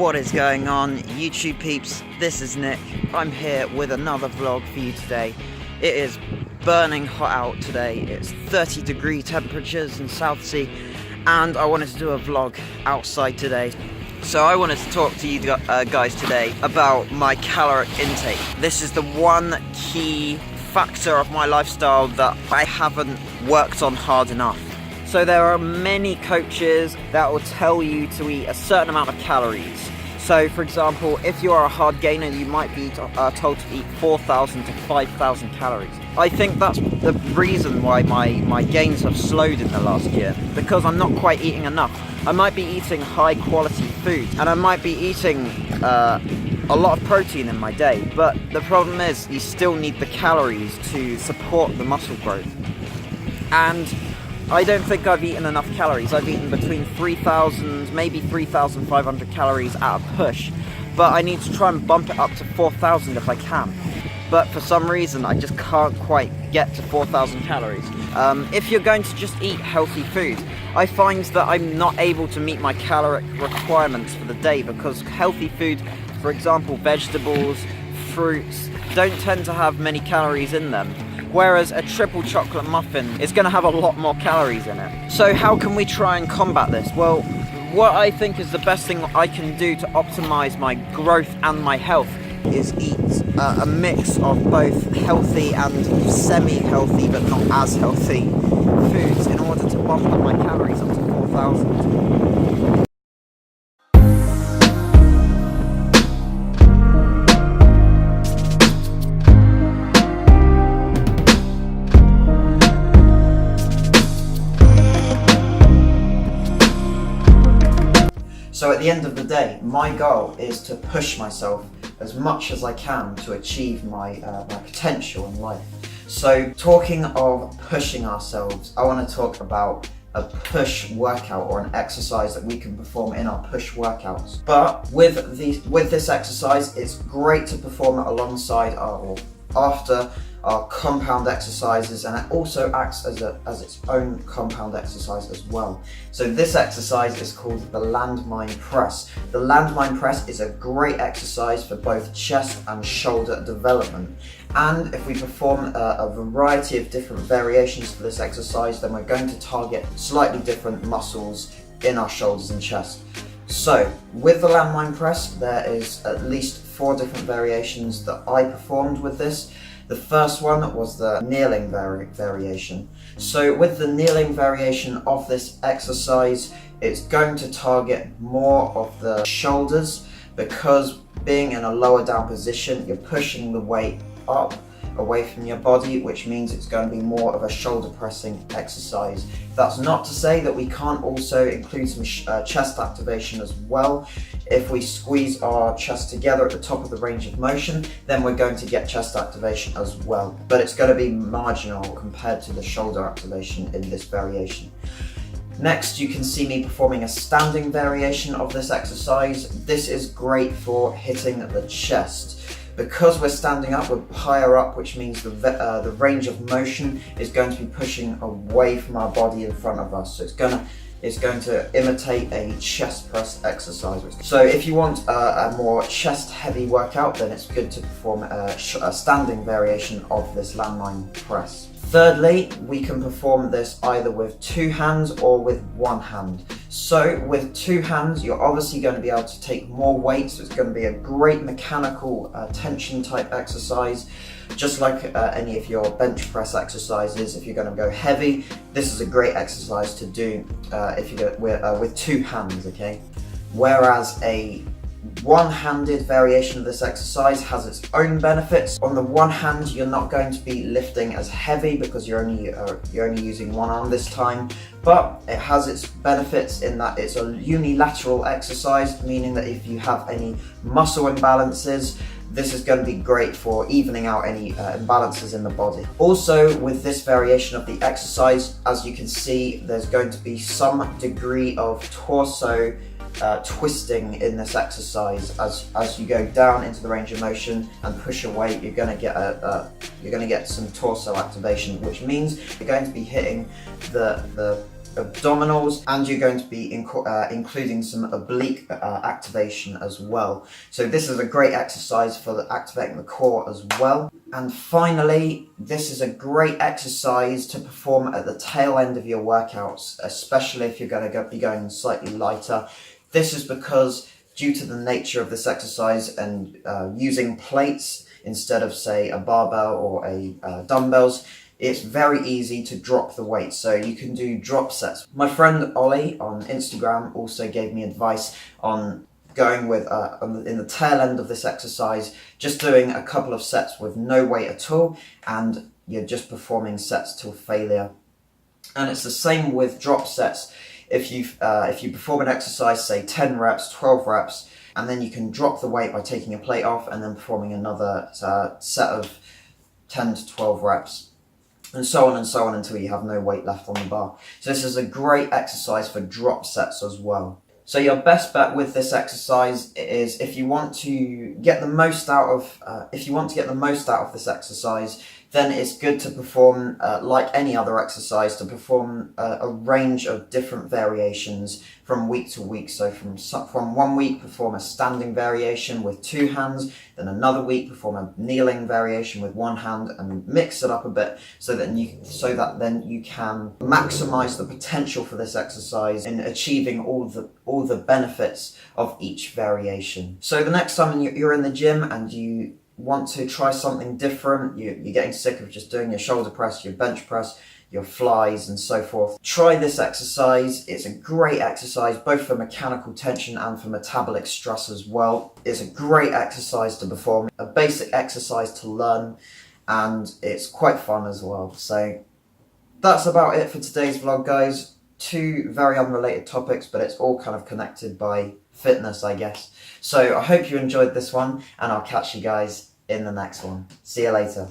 What is going on, YouTube peeps? This is Nick. I'm here with another vlog for you today. It is burning hot out today. It's 30-degree temperatures in Southsea, and I wanted to do a vlog outside today. So I wanted to talk to you guys today about my caloric intake. This is the one key factor of my lifestyle that I haven't worked on hard enough. So there are many coaches that will tell you to eat a certain amount of calories. So for example, if you are a hard gainer, you might be told to eat 4,000 to 5,000 calories. I think that's the reason why my gains have slowed in the last year, because I'm not quite eating enough. I might be eating high quality food, and I might be eating a lot of protein in my day, but the problem is you still need the calories to support the muscle growth. And I don't think I've eaten enough calories. I've eaten between 3,000, maybe 3,500 calories at a push, but I need to try and bump it up to 4,000 if I can. But for some reason, I just can't quite get to 4,000 calories. If you're going to just eat healthy food, I find that I'm not able to meet my caloric requirements for the day, because healthy food, for example, vegetables, fruits, don't tend to have many calories in them. Whereas a triple chocolate muffin is going to have a lot more calories in it. So how can we try and combat this? Well, what I think is the best thing I can do to optimize my growth and my health is eat a mix of both healthy and semi-healthy, but not as healthy foods in order to bump up my calories up to 4,000. So at the end of the day, my goal is to push myself as much as I can to achieve my potential in life. So talking of pushing ourselves, I want to talk about a push workout, or an exercise that we can perform in our push workouts. But with this exercise, it's great to perform it alongside or after our compound exercises, and it also acts as its own compound exercise as well. So this exercise is called the landmine press. The landmine press is a great exercise for both chest and shoulder development. And if we perform a variety of different variations for this exercise, then we're going to target slightly different muscles in our shoulders and chest. So with the landmine press, there is at least 4 different variations that I performed with this. The first one was the kneeling variation. So with the kneeling variation of this exercise, it's going to target more of the shoulders, because being in a lower down position, you're pushing the weight up away from your body, which means it's going to be more of a shoulder pressing exercise. That's not to say that we can't also include some chest activation as well. If we squeeze our chest together at the top of the range of motion, then we're going to get chest activation as well, but it's going to be marginal compared to the shoulder activation in this variation. Next, you can see me performing a standing variation of this exercise. This is great for hitting the chest. Because we're standing up, we're higher up, which means the range of motion is going to be pushing away from our body in front of us. So it's going to imitate a chest press exercise. So if you want a more chest heavy workout, then it's good to perform a standing variation of this landmine press. Thirdly, we can perform this either with 2 hands or with 1 hand. So with 2 hands, you're obviously going to be able to take more weight, so it's going to be a great mechanical tension type exercise, just like any of your bench press exercises. If you're going to go heavy, this is a great exercise to do if you go with 2 hands, okay? Whereas a one-handed variation of this exercise has its own benefits. On the one hand, you're not going to be lifting as heavy because you're only using one arm this time, but it has its benefits in that it's a unilateral exercise, meaning that if you have any muscle imbalances, this is going to be great for evening out any imbalances in the body. Also, with this variation of the exercise, as you can see, there's going to be some degree of torso twisting in this exercise. As you go down into the range of motion and push away, you're going to get some torso activation, which means you're going to be hitting the abdominals, and you're going to be including some oblique activation as well. So this is a great exercise for activating the core as well. And finally, this is a great exercise to perform at the tail end of your workouts, especially if you're going to be going slightly lighter. This is because due to the nature of this exercise and using plates instead of, say, a barbell or a dumbbells, it's very easy to drop the weight. So you can do drop sets. My friend Ollie on Instagram also gave me advice on going with, in the tail end of this exercise, just doing a couple of sets with no weight at all, and you're just performing sets till failure. And it's the same with drop sets. If you perform an exercise, say 10 reps, 12 reps, and then you can drop the weight by taking a plate off and then performing another set of 10 to 12 reps, and so on until you have no weight left on the bar. So this is a great exercise for drop sets as well. So your best bet with this exercise is, if you want to get the most out of this exercise, then it's good to perform, like any other exercise, to perform a range of different variations from week to week. So from one week, perform a standing variation with 2 hands, then another week perform a kneeling variation with 1 hand, and mix it up a bit so that then you can maximize the potential for this exercise in achieving all the benefits of each variation. So the next time you're in the gym and you want to try something different, you're getting sick of just doing your shoulder press, your bench press, your flies and so forth, try this exercise. It's a great exercise both for mechanical tension and for metabolic stress as well. It's a great exercise to perform, a basic exercise to learn, and it's quite fun as well. So that's about it for today's vlog, guys. 2 very unrelated topics, but it's all kind of connected by fitness, I guess. So I hope you enjoyed this one, and I'll catch you guys in the next one. See you later.